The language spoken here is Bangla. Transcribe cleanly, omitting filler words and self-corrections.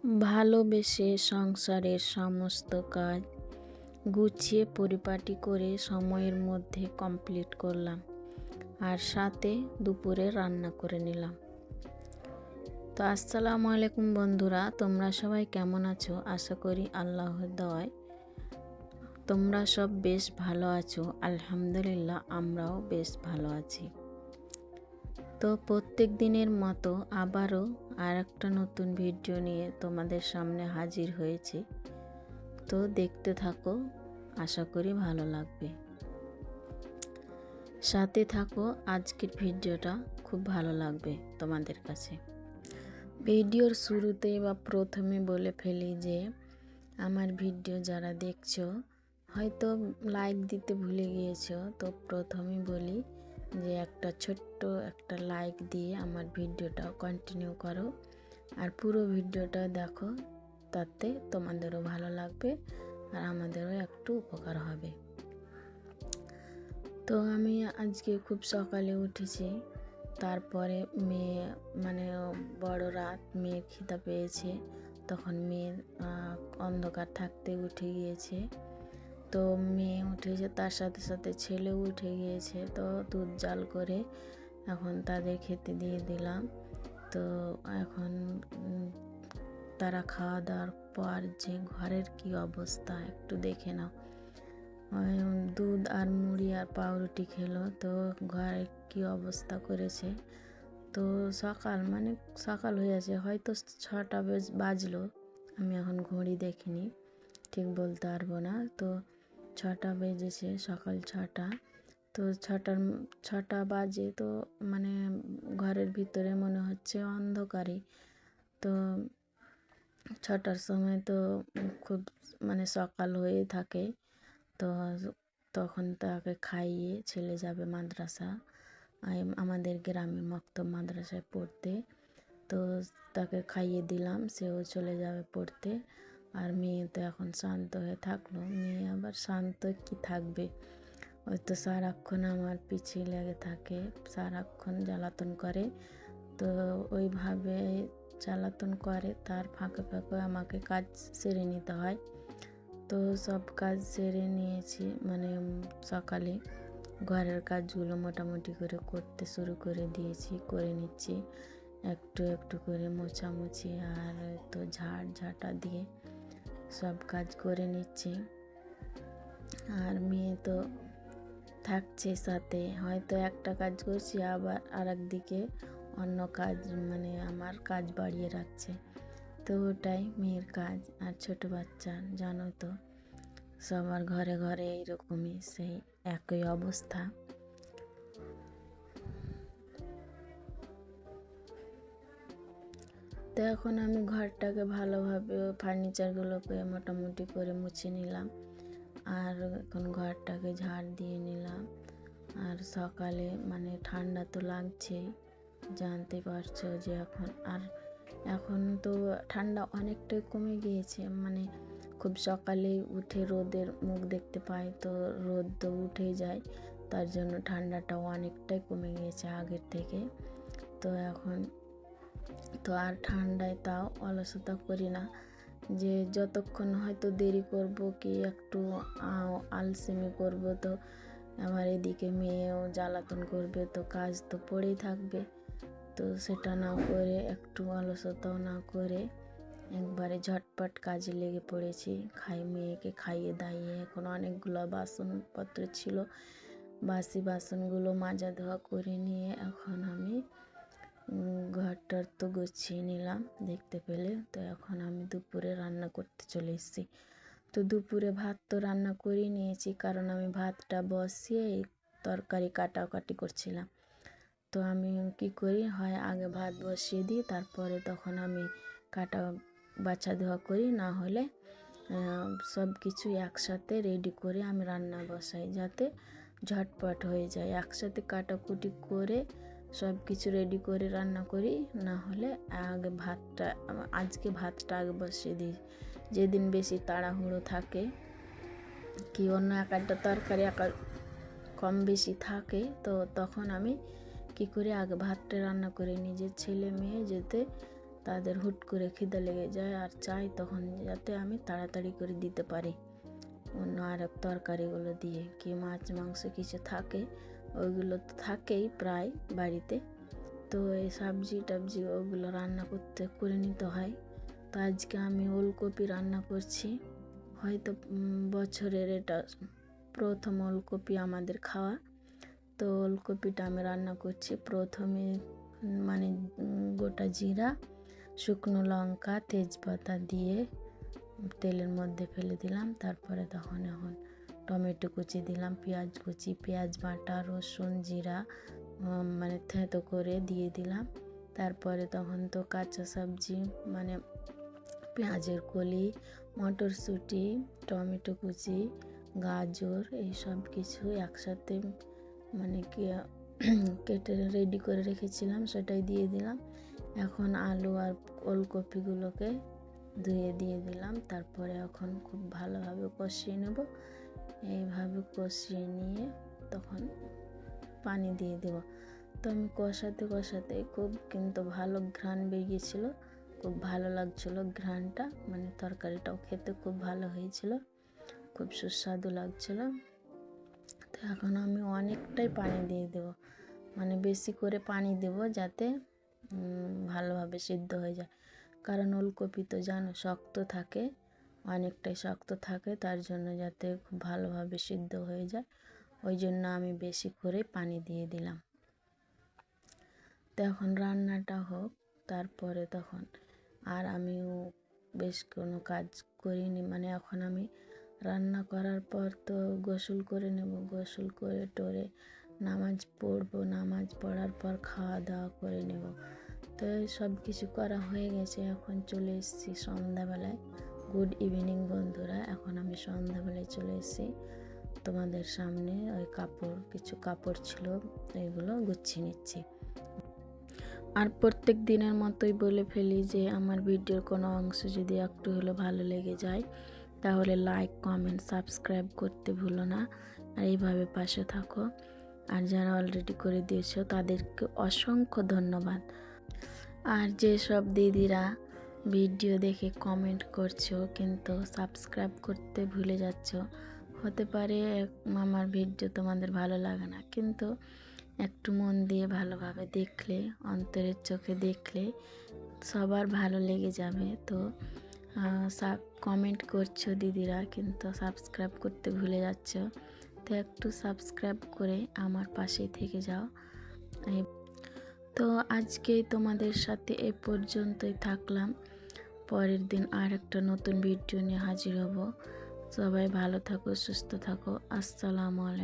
ভালোবেসে সংসারের সমস্ত কাজ গুছিয়ে পরিপাটি করে সময়ের মধ্যে কমপ্লিট করলাম, আর সাথে দুপুরে রান্না করে নিলাম। তো আসসালামু আলাইকুম বন্ধুরা, তোমরা সবাই কেমন আছো? আশা করি আল্লাহর দয়ায় তোমরা সব বেশ ভালো আছো। আলহামদুলিল্লাহ, আমরাও বেশ ভালো আছি। তো প্রত্যেক দিনের মতো আবারও আর একটা নতুন ভিডিও নিয়ে তোমাদের সামনে হাজির হয়েছি। তো দেখতে থাকো, আশা করি ভালো লাগবে। সাথে থাকো, আজকের ভিডিওটা খুব ভালো লাগবে তোমাদের কাছে। ভিডিওর শুরুতে বা প্রথমে বলে ফেলি যে আমার ভিডিও যারা দেখছো হয়তো লাইক দিতে ভুলে গিয়েছো, তো প্রথমে বলি যে একটা ছোট্ট একটা লাইক দিয়ে আমার ভিডিওটা কন্টিনিউ করো, আর পুরো ভিডিওটা দেখো, তাতে তোমাদেরও ভালো লাগবে আর আমাদেরও একটু উপকার হবে। তো আমি আজকে খুব সকালে উঠেছি, তারপরে মেয়ে বড় রাত, মেয়ের খিদা পেয়েছে, তখন মেয়ের অন্ধকার থাকতে উঠে গিয়েছে। তো মেয়ে উঠেছে, তার সাথে সাথে ছেলেও উঠে গিয়েছে। তো দুধ জাল করে এখন তাদের খেতে দিয়ে দিলাম। তো এখন তারা খাওয়া দাওয়ার পর যে ঘরের কি অবস্থা একটু দেখে নাও। দুধ আর মুড়ি আর পাউরুটি খেলো, তো ঘরে কি অবস্থা করেছে। তো সকাল হয়ে আছে, হয়তো 6টা বাজলো, আমি এখন ঘড়ি দেখিনি, ঠিক বলতে পারবো না। তো 6টা বেজেছে, সকাল 6টা। তো 6টা বাজে, তো ঘরের ভিতরে মনে হচ্ছে অন্ধকারই। তো 6টার সময় তো খুব সকাল হয়ে থাকে। তো তখন তাকে খাইয়ে ছেলে যাবে মাদ্রাসা, আমাদের গ্রামে মক্তব মাদ্রাসায় পড়তে। তো তাকে খাইয়ে দিলাম, সেও চলে যাবে পড়তে। আর মেয়ে তো এখন শান্ত হয়ে থাকলো। মেয়ে আবার শান্ত কি থাকবে, ওই তো সারাক্ষণ আমার পিছিয়ে লেগে থাকে, সারাক্ষণ জ্বালাতন করে। তো ওইভাবে জ্বালাতন করে, তার ফাঁকে ফাঁকে আমাকে কাজ সেরে নিতে হয়। তো সব কাজ সেরে নিয়েছি, সকালে ঘরের কাজগুলো মোটামুটি করে করতে শুরু করে দিয়েছি, করে নিচ্ছি একটু একটু করে, মোছামুছি আর তো ঝাঁটা দিয়ে সব কাজ করে নিচ্ছি। আর মেয়ে তো থাকছে সাথে, হয়তো একটা কাজ করছি, আবার আর একদিকে অন্য কাজ আমার কাজ বাড়িয়ে রাখছে। তো ওটাই মেয়ের কাজ। আর ছোট বাচ্চা জানো তো, সবার ঘরে ঘরে এইরকমই, সেই একই অবস্থা। তো এখন আমি ঘরটাকে ভালোভাবে ফার্নিচারগুলোকে মোটামুটি করে মুছে নিলাম, আর এখন ঘরটাকে ঝাড় দিয়ে নিলাম। আর সকালে ঠান্ডা তো লাগছেই, জানতে পারছো যে এখন তো ঠান্ডা অনেকটাই কমে গিয়েছে। খুব সকালে উঠে রোদের মুখ দেখতে পাই, তো রোদ তো উঠেই যায়, তার জন্য ঠান্ডাটাও অনেকটাই কমে গিয়েছে আগের থেকে। তো এখন তো আর ঠান্ডায় তাও অলসতা করি না, যে যতক্ষণ হয়তো দেরি করব কি একটু আলসেমি করব, তো আমার এদিকে মেয়েও জ্বালাতন করবে, তো কাজ তো পড়েই থাকবে। তো সেটা না করে, একটু অলসতাও না করে একবারে ঝটপট কাজে লেগে পড়েছি। মেয়েকে খাইয়ে দাইয়ে এখন অনেকগুলো বাসনপত্র ছিল, বাসি বাসনগুলো মাজা ধোয়া করে নিয়ে এখন আমি ঘরটার তো গুছিয়ে নিলাম দেখতে পেলে। তো এখন আমি দুপুরে রান্না করতে চলে এসেছি। তো দুপুরে ভাত তো রান্না করে নিয়েছি, কারণ আমি ভাতটা বসিয়ে তরকারি কাটাকাটি করছিলাম। তো আমি কি করি, হয় আগে ভাত বসিয়ে দিই, তারপরে তখন আমি কাটা বাছা ধোয়া করি, না হলে সব কিছু একসাথে রেডি করে আমি রান্না বসাই, যাতে ঝটপট হয়ে যায়। একসাথে কাটাকুটি করে সব কিছু রেডি করে রান্না করি, না হলে আজকে ভাতটা আগে বসিয়ে দিই। যেদিন বেশি তাড়াহুড়ো থাকে কি অন্য একটা তরকারি কম বেশি থাকে, তো তখন আমি কি করি, আগে ভাতটা রান্না করে নিই, যে ছেলে মেয়ে যেতে তাদের হুট করে খিদে লেগে যায় আর চাই তখন যাতে আমি তাড়াতাড়ি করে দিতে পারি অন্য আরেক তরকারিগুলো দিয়ে। কি মাছ মাংস কিছু থাকে, ওইগুলো তো থাকেই প্রায় বাড়িতে, তো এই সবজি টবজি ওগুলো রান্না করে নিতে হয়। তো আজকে আমি ওলকপি রান্না করছি। হয়তো বছরের এটা প্রথম ওলকপি আমাদের খাওয়া। তো ওলকপিটা আমি রান্না করছি। প্রথমে মানে গোটা জিরা, শুকনো লঙ্কা, তেজপাতা দিয়ে তেলের মধ্যে ফেলে দিলাম। তারপরে এখন টমেটো কুচি দিলাম, পেঁয়াজ কুচি, পেঁয়াজ বাটা, রসুন, জিরা মানে থেঁতো করে দিয়ে দিলাম। তারপরে তখন তো কাঁচা সবজি মানে পেঁয়াজের কলি, মটরশুঁটি, টমেটো কুচি, গাজর এই সব কিছু একসাথে মানে কেটে রেডি করে রেখেছিলাম, সেটাই দিয়ে দিলাম। এখন আলু আর ওলকপিগুলোকে ধুয়ে দিয়ে দিলাম। তারপরে এখন খুব ভালোভাবে কষিয়ে নেব। এইভাবে কষিয়ে নিয়ে তখন পানি দিয়ে দেব। তো আমি কষাতে কষাতে খুব কিন্তু ভালো ঘ্রাণ বেরিয়েছিল, খুব ভালো লাগছিল ঘ্রাণটা, মানে তরকারিটাও খেতে খুব ভালো হয়েছিল, খুব সুস্বাদু লাগছিল। তো এখন আমি অনেকটাই পানি দিয়ে দেব, মানে বেশি করে পানি দেব যাতে ভালোভাবে সিদ্ধ হয়ে যায়। কারণ ওলকপি তো জানো শক্ত থাকে, অনেকটাই শক্ত থাকে, তার জন্য যাতে খুব ভালোভাবে সিদ্ধ হয়ে যায়, ওই জন্য আমি বেশি করে পানি দিয়ে দিলাম। তো এখন রান্নাটা হোক, তারপরে তখন আর আমিও বেশ কোনো কাজ করিনি, মানে এখন আমি রান্না করার পর তো গোসল করে নেব, গোসল করে টোরে নামাজ পড়বো, নামাজ পড়ার পর খাওয়া দাওয়া করে নেব। তো সব কিছু করা হয়ে গেছে। এখন চলে এসেছি সন্ধ্যাবেলায়। গুড ইভিনিং বন্ধুরা, এখন আমি সন্ধ্যাবেলায় চলে এসেছি তোমাদের সামনে। ওই কিছু কাপড় ছিল, এইগুলো গুছিয়ে নিচ্ছি। আর প্রত্যেক দিনের মতোই বলে ফেলি যে আমার ভিডিওর কোনো অংশ যদি একটু হলেও ভালো লেগে যায় তাহলে লাইক, কমেন্ট, সাবস্ক্রাইব করতে ভুলো না, আর এইভাবে পাশে থাকো। আর যারা অলরেডি করে দিয়েছো তাদেরকে অসংখ্য ধন্যবাদ। আর যেসব দিদিরা ভিডিও দেখে কমেন্ট করছো কিন্তু সাবস্ক্রাইব করতে ভুলে যাচ্ছ, হতে পারে আমার ভিডিও তোমাদের ভালো লাগে না, কিন্তু একটু মন দিয়ে ভালোভাবে দেখলে, অন্তরের চোখে দেখলে সবার ভালো লেগে যাবে। তো কমেন্ট করছো দিদিরা কিন্তু সাবস্ক্রাইব করতে ভুলে যাচ্ছ, তো একটু সাবস্ক্রাইব করে আমার পাশে থেকে যাও। তো আজকে তোমাদের সাথে এ পর্যন্তই থাকলাম। পরের দিন আর একটা নতুন ভিডিও নিয়ে হাজির হব। সবাই ভালো থাকো, সুস্থ থাকো। আসসালামু আলাইকুম।